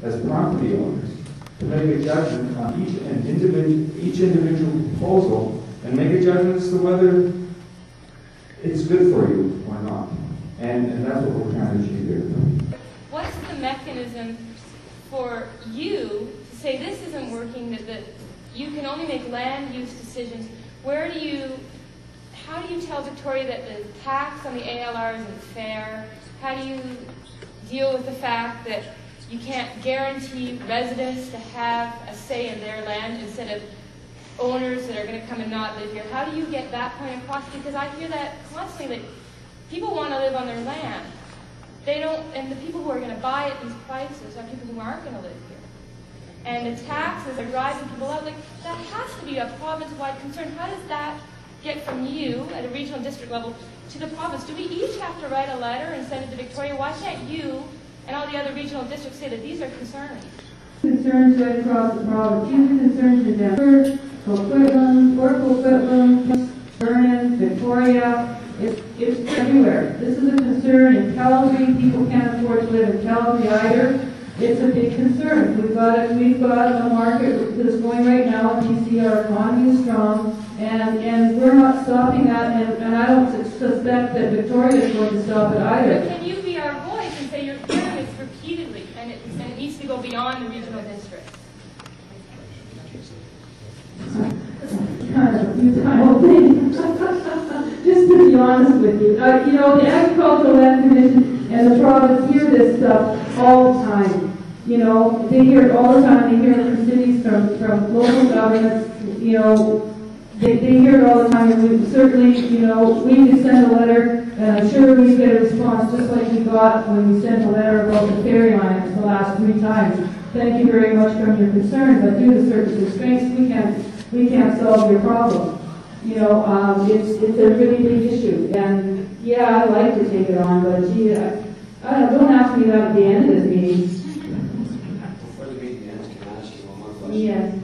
as property owners to make a judgment on each individual proposal and make a judgment as to whether it's good for you or not. And that's what we're trying to achieve here. What's the mechanism for you to say this isn't working, that you can only make land use decisions? How do you tell Victoria that the tax on the ALR isn't fair? How do you deal with the fact that you can't guarantee residents to have a say in their land instead of owners that are going to come and not live here? How do you get that point across? Because I hear that constantly, that people want to live on their land. They don't, and the people who are going to buy at these prices are people who aren't going to live here. And the taxes are driving people out. Like, that has to be a province-wide concern. How does that get from you at a regional district level to the province? Do we each have to write a letter and send it to Victoria? Why can't you and all the other regional districts say that these are concerns? Concerns right across the province. These are concerns in Denver, Coquitlam, Port Coquitlam, Vernon, Victoria. It's everywhere. This is a concern in Calgary. People can't afford to live in Calgary either. It's a big concern. We've got a market that's going right now in BC. Our economy is strong, and we're not stopping that. And I don't suspect that Victoria is going to stop it either. But can you be our voice and say you're hearing this repeatedly, and it needs to go beyond the regional district? Kind of a futile thing. Just to be honest with you, you know, the Agricultural Land Commission and the province hear this stuff all the time. You know, they hear it all the time. They hear it from cities, from local governments. You know, they hear it all the time. And we certainly, you know, we can send a letter, and I'm sure we get a response just like we got when we sent a letter about the ferry lines the last 3 times. Thank you very much for your concern, but due to certain constraints, we can't solve your problem. You know, it's a really big issue, and yeah, I'd like to take it on, but gee, I don't ask me that at the end of this meeting. Before the meeting ends, can I ask you one more question? Yes.